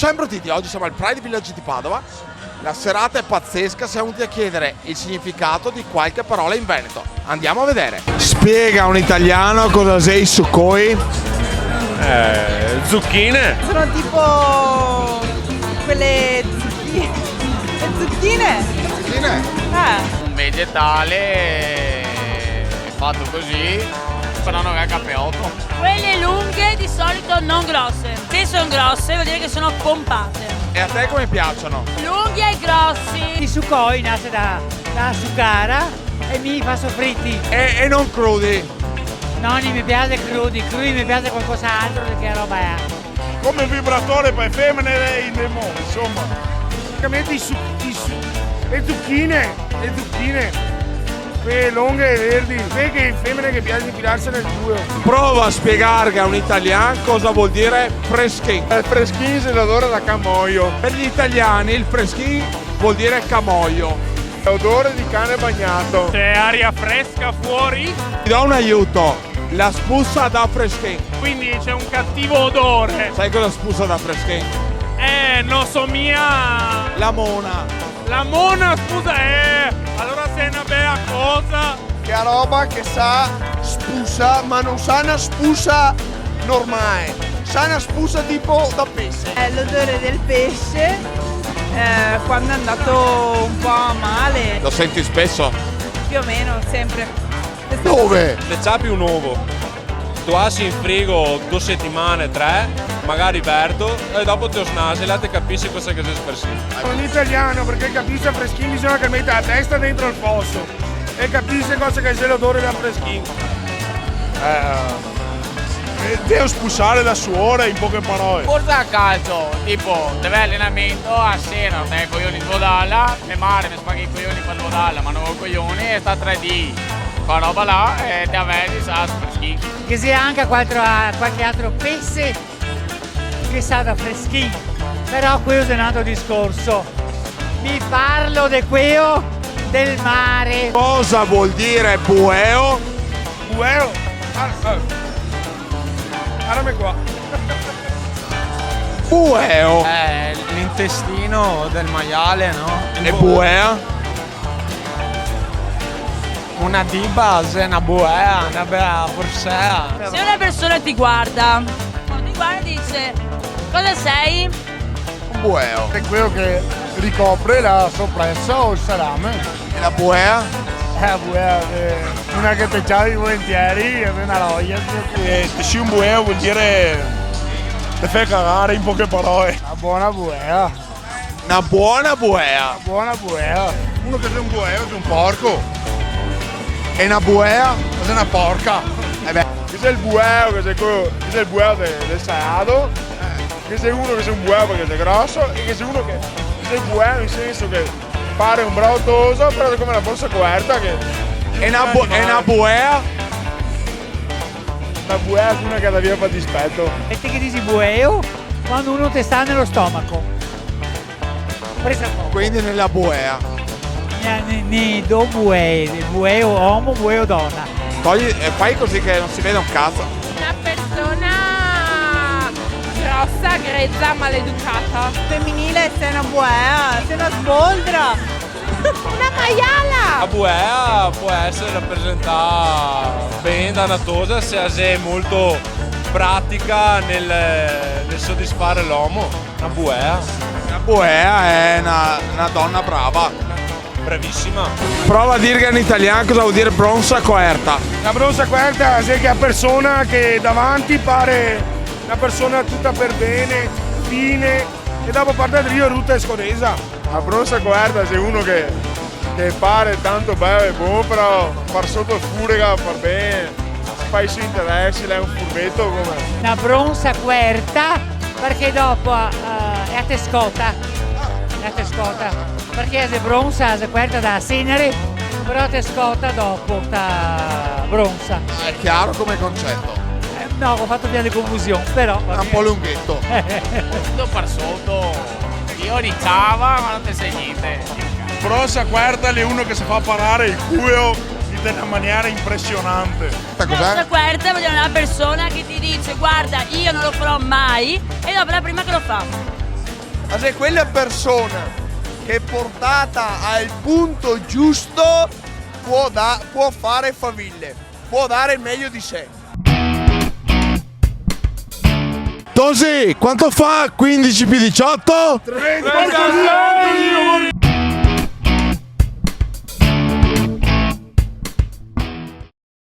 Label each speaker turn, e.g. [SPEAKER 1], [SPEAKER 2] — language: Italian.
[SPEAKER 1] Ciao imbrottiti, oggi siamo al Pride Village di Padova. La serata è pazzesca, siamo venuti a chiedere il significato di qualche parola in veneto. Andiamo a vedere. Spiega a un italiano cosa sei succoi.
[SPEAKER 2] Zucchine.
[SPEAKER 3] Sono tipo quelle zucchine. Le zucchine?
[SPEAKER 1] Zucchine?
[SPEAKER 4] Un vegetale fatto così, però non è capeotto.
[SPEAKER 5] Quelle lunghe di solito non grosse. Se sono grosse vuol dire che sono pompate.
[SPEAKER 1] E a te come piacciono?
[SPEAKER 5] Lunghi e grossi.
[SPEAKER 6] I sucoi nasce da succara e mi fa soffritti.
[SPEAKER 1] E non crudi.
[SPEAKER 6] Non mi piace crudi mi piace qualcos'altro che roba è.
[SPEAKER 2] Come vibratore per femmine e i demoni, insomma. Praticamente le zucchine, quelle lunghe e verdi, quelle femmine che piace infilarsi nel culo.
[SPEAKER 1] Prova a spiegare a un italiano cosa vuol dire freschin.
[SPEAKER 2] Il freschin si odore da camoio,
[SPEAKER 1] Per gli italiani il freschin vuol dire camoio.
[SPEAKER 2] è odore di cane bagnato.
[SPEAKER 4] C'è aria fresca fuori,
[SPEAKER 1] Ti do un aiuto. La spuzza da freschin.
[SPEAKER 4] quindi c'è un cattivo odore.
[SPEAKER 1] Sai cosa spuzza da freschin?
[SPEAKER 4] Non so mia.
[SPEAKER 1] La mona.
[SPEAKER 4] La mona, scusa, allora sei una bella cosa.
[SPEAKER 2] Che è roba che sa spuzza, ma non sa una spuzza normale. Sa una spuzza tipo da pesce.
[SPEAKER 3] È l'odore del pesce quando è andato un po' a male,
[SPEAKER 1] Lo senti spesso?
[SPEAKER 3] più o meno, sempre.
[SPEAKER 1] Dove?
[SPEAKER 7] Se c'api un uovo, tu lasci in frigo 2 settimane, 3, magari verdo, e dopo ti snasi e te capisci cosa che sei freschino.
[SPEAKER 2] Un italiano perché capisce freschin bisogna che metta la testa dentro il fosso e capisce cosa che c'è l'odore da freschin. Devo spusare da suore in poche parole.
[SPEAKER 4] Forse a calcio, tipo, deve allenamento, a sera, te coglioni di Vodalla, e mare, mi spaghi i coglioni per Vodalla, ma non ho coglioni, e sta 3D. Fa roba là e ti avvedi, sa, freschin.
[SPEAKER 6] Che sia anche qualche altro pesce che sa da freschino. Però questo è un altro discorso. Vi parlo di quello del mare.
[SPEAKER 1] Cosa vuol dire bueo?
[SPEAKER 2] Bueo. Guardami qua.
[SPEAKER 1] Bueo.
[SPEAKER 4] L'intestino del maiale, no?
[SPEAKER 1] E buea?
[SPEAKER 4] Una di base, una buea, una bella borsea.
[SPEAKER 5] Se una persona ti guarda, quando ti guarda dice cosa sei?
[SPEAKER 1] Un bueo.
[SPEAKER 2] È quello che ricopre la soppressa o il salame.
[SPEAKER 1] E la buea?
[SPEAKER 2] Buea, una che te ciavi volentieri è una noia. Se un bueo vuol dire te fai cagare in poche parole. Una buona buea.
[SPEAKER 1] Una buona buea.
[SPEAKER 2] Buona buea. Uno che è un bueo è un porco.
[SPEAKER 1] E una buea?
[SPEAKER 2] Cos'è una porca?
[SPEAKER 1] beh.
[SPEAKER 2] Che sei il bueo, che sei il bueo del salato, che sei uno che sei un bueo perché sei grosso e che sei uno che sei bueo nel senso che pare un bravo toso, però è come una borsa coerta che...
[SPEAKER 1] E una buea?
[SPEAKER 2] Una buea è una che da via fa dispetto.
[SPEAKER 6] E te che dici bueo quando uno ti sta nello stomaco. Presa poco.
[SPEAKER 1] Quindi nella buea.
[SPEAKER 6] Ne do bueo uomo, bueo donna.
[SPEAKER 1] Togli e fai così che non si vede un cazzo.
[SPEAKER 8] Una persona grossa, grezza, maleducata.
[SPEAKER 3] Femminile, sei una buea, sei una sboldra.
[SPEAKER 8] Una maiala!
[SPEAKER 7] La buea può essere rappresentata bene da una cosa se è molto pratica nel soddisfare l'uomo. Una buea,
[SPEAKER 1] Una buea è una donna brava.
[SPEAKER 7] bravissima.
[SPEAKER 1] Prova a dire in italiano cosa vuol dire bronza coerta.
[SPEAKER 2] La bronza coerta è che è persona che davanti pare una persona tutta per bene, fine, e dopo parte del rio ruta e scodesa. La bronza coerta è uno che pare tanto bello e buono, però far sotto il furega, far bene, fa i suoi interessi, lei è un furbetto come...
[SPEAKER 6] Una bronza querta perché dopo è a tescota. È a tescota. Perché se bronza si querta da cenere, però tescota dopo da bronza.
[SPEAKER 1] È chiaro come concetto.
[SPEAKER 6] No, ho fatto via di confusione, però.
[SPEAKER 1] È un po' lunghetto.
[SPEAKER 4] Tutto per sotto, io ricava ma non ti sei niente.
[SPEAKER 2] Bronza coerta è uno che si fa parare il culo in una maniera impressionante.
[SPEAKER 5] Cosa quarta vuol dire una persona che ti dice guarda io non lo farò mai e dopo è la prima che lo fa.
[SPEAKER 9] Se quella persona che è portata al punto giusto può fare faville, può dare il meglio di sé.
[SPEAKER 1] Tosi, quanto fa 15 più 18?
[SPEAKER 2] 36!